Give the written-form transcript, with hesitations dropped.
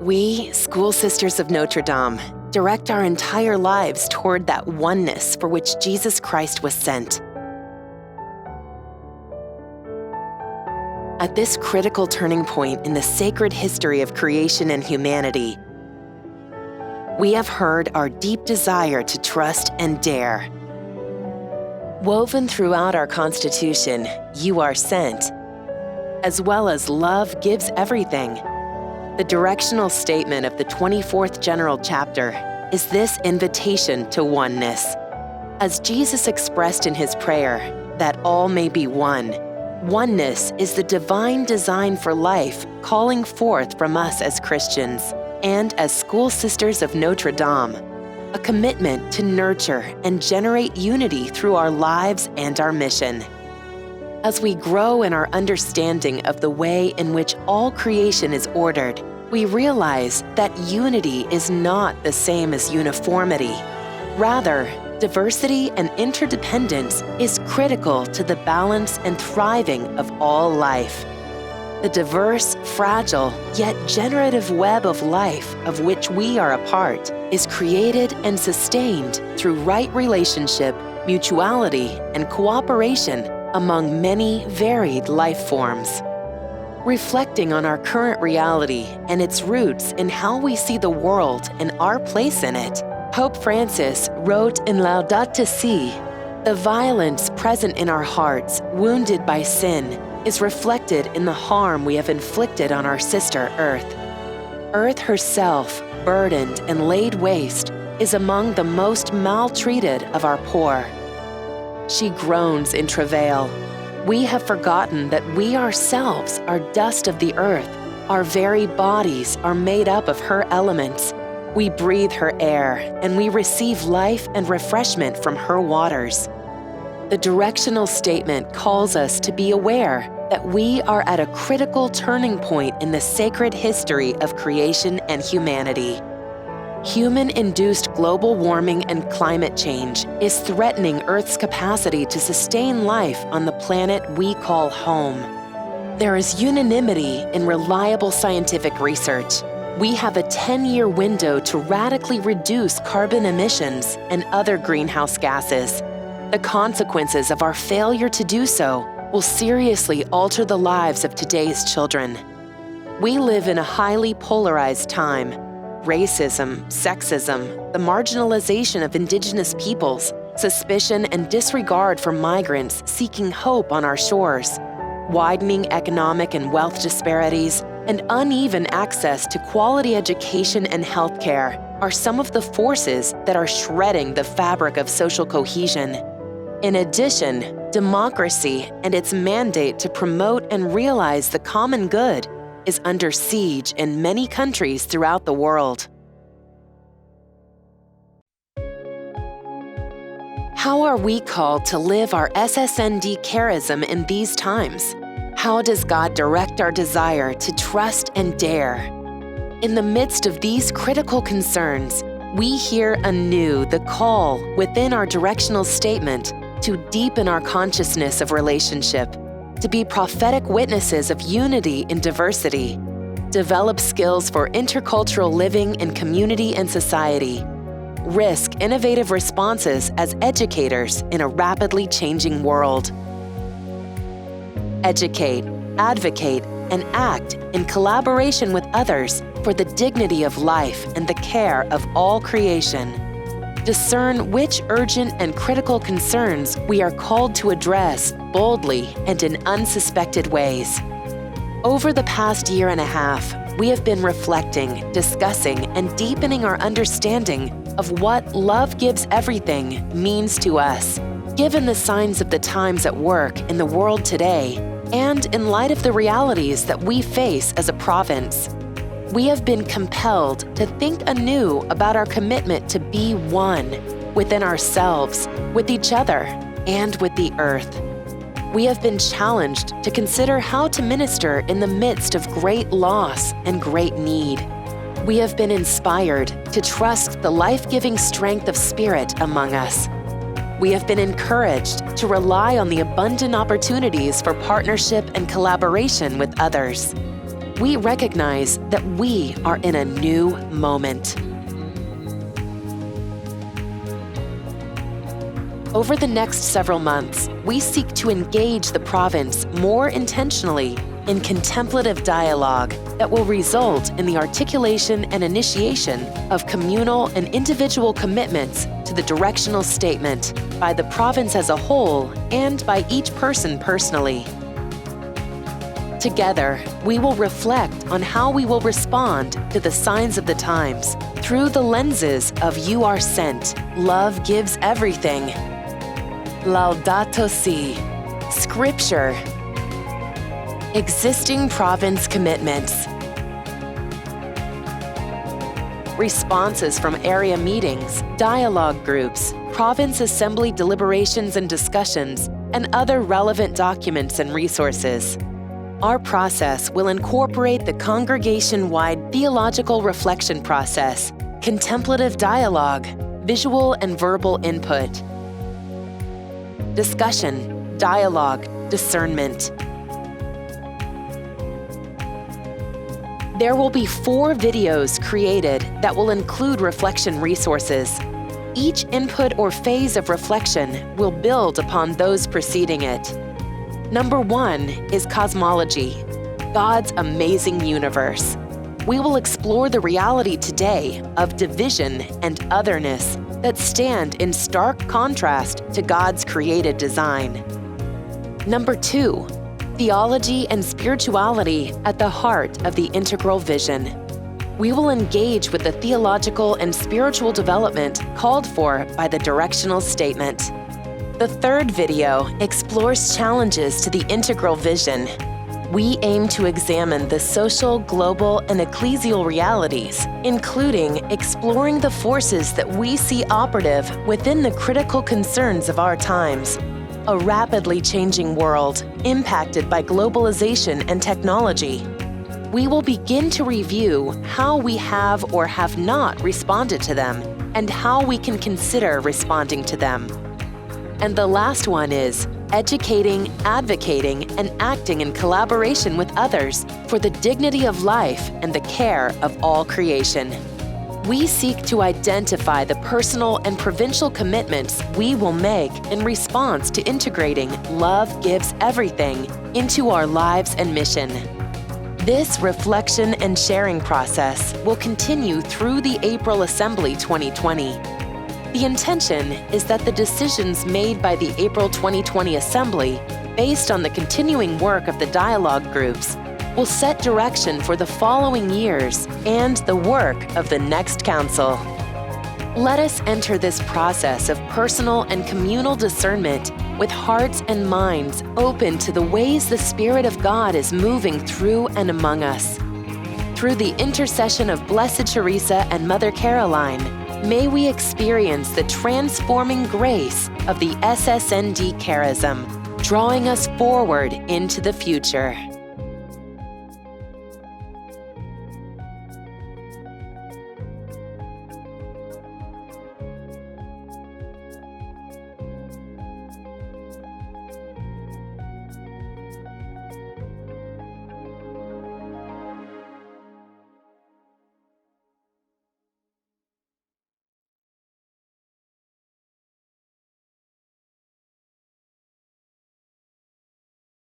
We, School Sisters of Notre Dame, direct our entire lives toward that oneness for which Jesus Christ was sent. At this critical turning point in the sacred history of creation and humanity, we have heard our deep desire to trust and dare. Woven throughout our Constitution, "You are sent," as well as "Love gives everything," the directional statement of the 24th General Chapter is this invitation to oneness. As Jesus expressed in his prayer, that all may be one, oneness is the divine design for life calling forth from us as Christians and as School Sisters of Notre Dame, a commitment to nurture and generate unity through our lives and our mission. As we grow in our understanding of the way in which all creation is ordered, we realize that unity is not the same as uniformity. Rather, diversity and interdependence is critical to the balance and thriving of all life. The diverse, fragile, yet generative web of life of which we are a part is created and sustained through right relationship, mutuality, and cooperation among many varied life forms. Reflecting on our current reality and its roots in how we see the world and our place in it, Pope Francis wrote in Laudato Si, "The violence present in our hearts, wounded by sin, is reflected in the harm we have inflicted on our sister Earth. Earth herself, burdened and laid waste, is among the most maltreated of our poor. She groans in travail. We have forgotten that we ourselves are dust of the earth. Our very bodies are made up of her elements. We breathe her air, and we receive life and refreshment from her waters." The directional statement calls us to be aware that we are at a critical turning point in the sacred history of creation and humanity. Human-induced global warming and climate change is threatening Earth's capacity to sustain life on the planet we call home. There is unanimity in reliable scientific research. We have a 10-year window to radically reduce carbon emissions and other greenhouse gases. The consequences of our failure to do so will seriously alter the lives of today's children. We live in a highly polarized time. Racism, sexism, the marginalization of indigenous peoples, suspicion and disregard for migrants seeking hope on our shores, widening economic and wealth disparities, and uneven access to quality education and healthcare are some of the forces that are shredding the fabric of social cohesion. In addition, democracy and its mandate to promote and realize the common good is under siege in many countries throughout the world. How are we called to live our SSND charism in these times? How does God direct our desire to trust and dare? In the midst of these critical concerns, we hear anew the call within our directional statement to deepen our consciousness of relationship, to be prophetic witnesses of unity in diversity, develop skills for intercultural living in community and society, risk innovative responses as educators in a rapidly changing world. Educate, advocate, and act in collaboration with others for the dignity of life and the care of all creation. Discern which urgent and critical concerns we are called to address boldly and in unsuspected ways. Over the past year and a half, we have been reflecting, discussing, and deepening our understanding of what "love gives everything" means to us, given the signs of the times at work in the world today, and in light of the realities that we face as a province. We have been compelled to think anew about our commitment to be one within ourselves, with each other, and with the earth. We have been challenged to consider how to minister in the midst of great loss and great need. We have been inspired to trust the life-giving strength of spirit among us. We have been encouraged to rely on the abundant opportunities for partnership and collaboration with others. we recognize that we are in a new moment. Over the next several months, we seek to engage the province more intentionally in contemplative dialogue that will result in the articulation and initiation of communal and individual commitments to the directional statement by the province as a whole and by each person personally. Together, we will reflect on how we will respond to the signs of the times through the lenses of "You are sent, love gives everything," Laudato Si, Scripture, existing province commitments, responses from area meetings, dialogue groups, province assembly deliberations and discussions, and other relevant documents and resources. Our process will incorporate the congregation-wide theological reflection process, contemplative dialogue, visual and verbal input, discussion, dialogue, discernment. There will be 4 videos created that will include reflection resources. Each input or phase of reflection will build upon those preceding it. Number 1 is cosmology, God's amazing universe. We will explore the reality today of division and otherness that stand in stark contrast to God's created design. Number 2, theology and spirituality at the heart of the Intregal vision. We will engage with the theological and spiritual development called for by the directional statement. The 3rd video explores challenges to the Intregal vision. We aim to examine the social, global, and ecclesial realities, including exploring the forces that we see operative within the critical concerns of our times. A rapidly changing world impacted by globalization and technology. We will begin to review how we have or have not responded to them and how we can consider responding to them. And the last one is educating, advocating, and acting in collaboration with others for the dignity of life and the care of all creation. We seek to identify the personal and provincial commitments we will make in response to integrating Love Gives Everything into our lives and mission. This reflection and sharing process will continue through the April Assembly 2020. The intention is that the decisions made by the April 2020 Assembly, based on the continuing work of the dialogue groups, will set direction for the following years and the work of the next council. Let us enter this process of personal and communal discernment with hearts and minds open to the ways the Spirit of God is moving through and among us. Through the intercession of Blessed Teresa and Mother Caroline, may we experience the transforming grace of the SSND charism, drawing us forward into the future.